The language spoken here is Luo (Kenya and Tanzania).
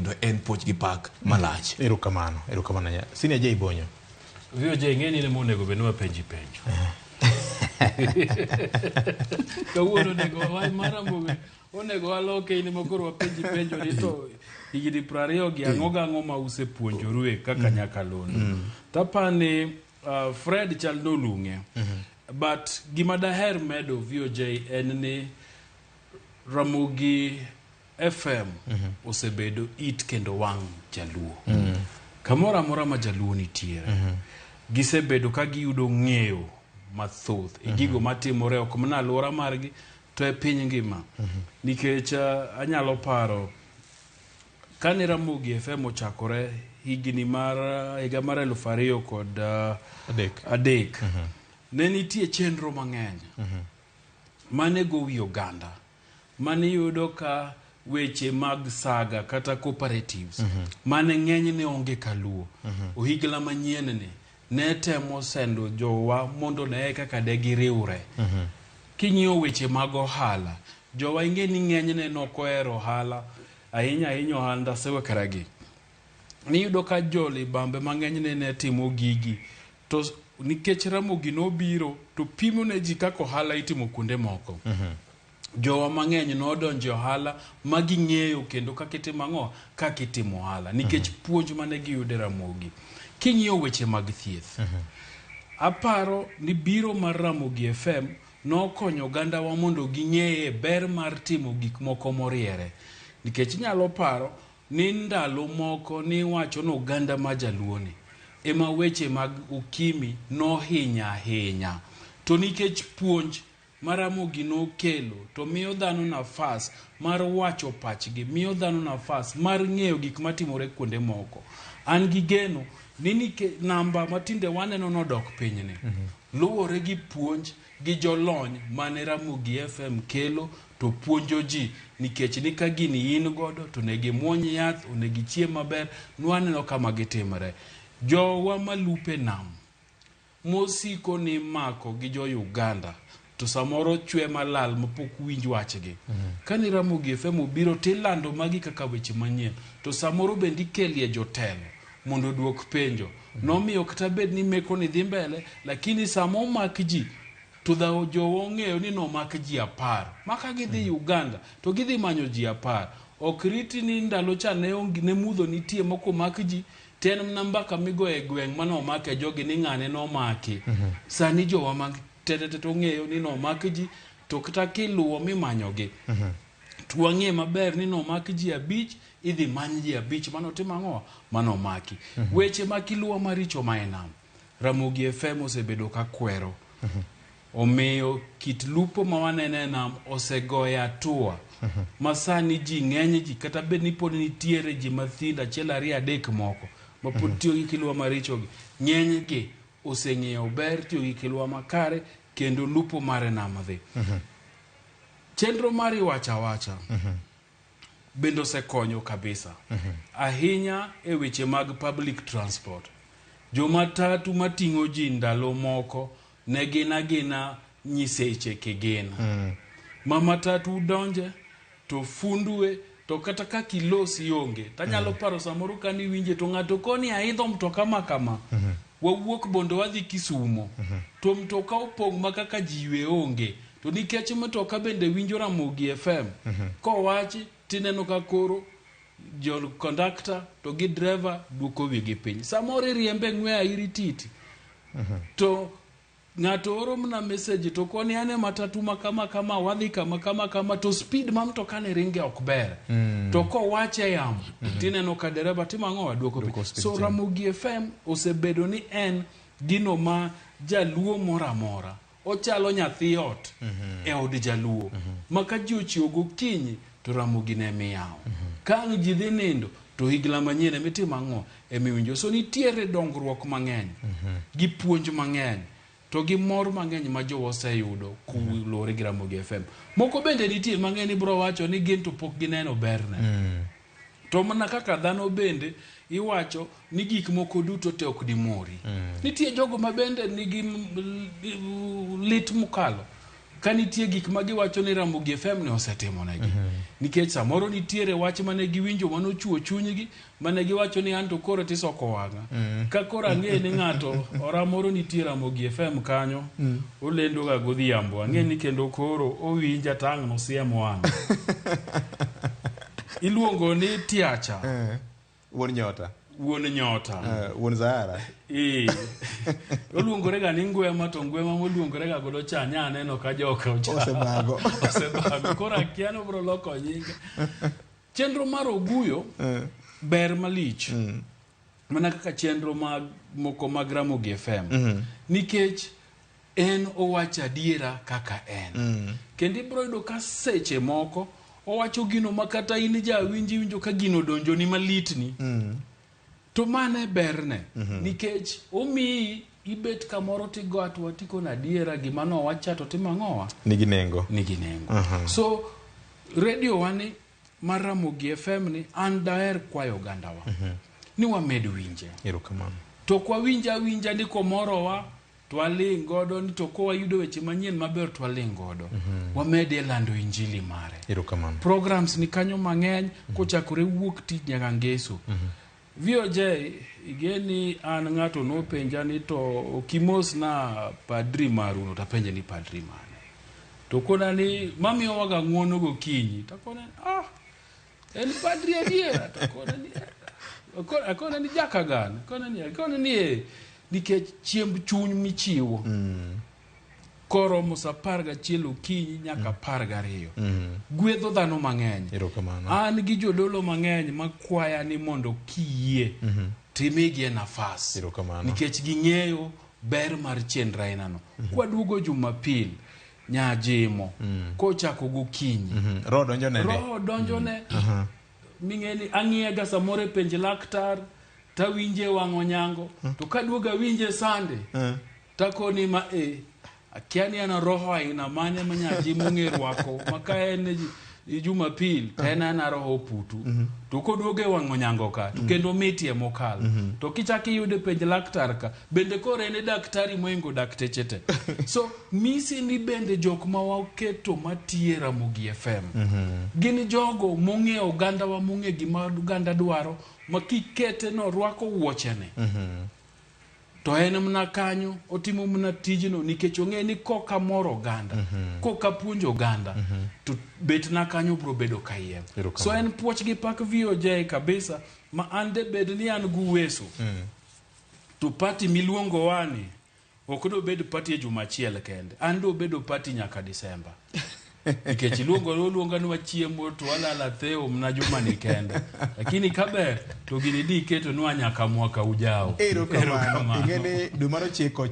to en poch gi pak malach. Erokamano nya. Sini aje Bonyo. Vio je ngeni ne monego benwa penjo. Kawuono nego wai Ramogi. Onego aloke ni mokoro wapenjo ni to higini 20 gi ang'o ma usepuonjoru kaka nyakalondo. Tapani Fred chal no lunge. But gima daher medo VOJ en ni Ramogi FM osebedo it kendo wang' jaluo. Kamora mora ma jaluo nitiere. Gisebedo ka giyudo ng'eyo mathoth gigo matimore ok mana alwora margi to e piny ngima. Nikech anyalo paro kane Ramogi FM ochakore higa mar 2003 ne nitie chenro mang'eny mane gowi oganda mane yudo ka weche mag saga kata cooperatives mane ng'eny ne onge kaluo ohigla manyien ne temo sendo jowa mondo ne kaka de giriure kinyo weche mag ohala jowa inge ni ng'eny ne nokoero ohala ahinya ohanda sewe karagi ni yudo ka joli bambe mang'eny ne timo gigi to nikech Ramogi no biro to pimo ne ji kako ohala itimo kuonde moko jowa mang'eny no donjo ohala magi ng'eyo kendo kaka itimo ohala nikech puonj mane giyude Ramogi kinyo weche mag thieth aparo ni biro mar Ramogi FM no konyo oganda wa mondo ging'eye ber mar timo gik moko moriere nikech nyalo paro ni ndalo moko ni wacho no oganda ma jaluoni ema weche mag ukimi no hinya to nikech puonj mar Ramogi no kelo to miyo dhano nafas mar wacho pachgi miyo dhano nafas mar ng'eyo gik matimore kuonde moko an gi geno ni namba matinde waneno nodok pinyni luwore gi puonj gi jolony mane Ramogi FM kelo to puonjo ji nikech ni ka gini in godo to negi muony yath onegi chiem maber nwaneno kama gitimore jowa malupe nam mosiko ni mako gi jo Uganda to samoro chwe malal mapok winj wachgi kani Ramogi FM obiro tilando magi kaka weche manyien to samoro bendi kelie jotelo mondo duok penjo nomiyo kata bed ni meko ni dhi mbele lakini samo mak ji to da jowo ng'eyo ni no mak ji 10 maka gidhi Uganda to gidhi manyo ji 10 ok riti ni ndalo cha ne mudho nitie moko mak ji ten namba kamigo e gweng mano make jogi ni ng'ane no maki sani jowa mag tete to ng'eyo ni no mak ji to kata kiluwo mimanyogi to wang'e maber ni no mak ji 5 idhi many ji 5 mano timang'o mano maki weche makiluwo maricho maenam Ramogi FM osebedo ka kwero omeyo kit lupo mawanene nam osegoya tua masani ji ng'eny ji kata bed ni pod nitiere ji mathinda 1 2 3 moko mapod tiyo gi kiluwa maricho gi ng'eny gi oseng'eyo ber tiyo gi kiluwa makare kendo lupo mare namadhi chenro mari wacha bendo se konyo kabisa ahinya e weche mag public transport jomatatu mating'o ji ndalo moko ne gina nyiseche kegena mamatatu donje to fundue to kata kakilosi onge tanyalo paro samoro kani winje to ng'ato koni aidho mtoka makama wawuok bondo wadhi Kisumo to mtoka opong' makaka jiwe onge to nikech mtoka bende winjo Ramogi FM kowachi tineno ka koro jo conductor to gi driver duoko wigi piny samoro riembe ng'we irititi to ng'ato oro mna message to koni ane matatu makama wadhi kama to speed ma mtoka ne ringe ok ber to kowache yamo tineno ka dereba timang'o waduoko piny so Ramogi FM osebedo ni en gino ma jaluo moramora ochalo nyathi ot e od jaluo maka ji ochiwo gokinyi to Ramogi ne miyawo kang' ji dhi nindo to higla manyien mitimang'o emiwinjo so nitiere dongruok mang'eny gi puonj mang'eny to gi mor mang'eny ma jowa oseyudo kulore gi Ramogi FM moko bende nitie mang'eny bro wacho ni gin to pok gineno berne to mana kaka dhano bende iwacho ni gik moko duto te ok dimori nitie jogo ma bende nigi lit mukalo kanitie gik ma giwacho ni RamogiFM ne osetimo negi. Nikech samoro nitiere wach mane giwinjo manochuo chunygi mane giwacho ni anto koro tisoko wanga. Ka koro ang'e ni ng'ato oramoro nitie RamogiFM kanyo olendo ga godhiambo ang'e ni kendo koro owinja tang' no siemo wanga. Iluongo ni Tiacha. Wuon nyota. Wuon Zahara. Oluongore ga ni Ngwema to Ngwema moluongore ga godo cha nya neno ka joka Osebago. Koro akiano bro loko nyinge. Chenro mar Oguyo ber malich. Mana kaka chenro moko mag RamogiFM. Nikech en owacho adiera kaka en. Kendo ibro yudo ka seche moko owacho gino makata in ja winjo ka gino donjo ni malitni. To mane berne. Nikech omi ibet kamoro tigo atwa tiko na adiera gimano wacha to timang'owa. Nigi nengo. So radio wani mar RamogiFM ni an daher kwayo ogandawa. Ni wamed winje. Erokamano. To kwa winja ni komorowa twaling godo ni to kwa yudo weche manyien maber twaling godo. Wamed lando injili mare. Erokamano. Programs ni kanyo mang'eny kochakore wuok tich nyaka ngeso. VOJ igeni an ng'ato no penja ni to kimos na padri maru no tapenje ni padri mane. To kona ni mami owaga ng'wono gokinyi. To kona en padri adiera. To kona ni jakagan. Kona ni nikech chiemb chuny michiwo. Koro musaparga chielo kinyi nyaka parga riyo. Gwedho dhano mang'eny. An gi jodolo mang'eny makwaya ni mondo kiyie timigi nafas. Nikech ging'eyo ber mar chenro ainano. Kwa duogo Jumapil nyajimo kochako gokinyi. Roho donjone. Ming'eni ang'iega samore penj laktar tawinje wang'o nyango. To kaduoga winje sande takoni ma akiani ana roho aina mane manyaji mung'erwako maka en Jumapil tena ana roho putu. To koduoge wang'o nyango ka to kendo mitie mokal. To kichaki yude penj laktar ka bende kore ene daktari moingo dakteche te. So misi ni bende jok ma waketo matiye RamogiFM. Gini jogo mong'e oganda wa mong'e gima oganda dwaro makikete no rwako wuochene. To en mna kanyo otimo mna tijino nikech ong'e ni koka moro oganda. Koka puonjo oganda. To bet na kanyo bro bedo kayem. So en puoch gi pak VOJ kabisa ma ande bed ni an guweso. To party miluongo wani okodo bed party e Jumachiel kende. Ando bedo party nyaka Disemba. Nikech luonga ni wachiemo to walala theo mna juma ni kende. Lakini kaber to gini di keto nwa nyaka mwaka ujao. Erokamano. Ingene dumaro chiko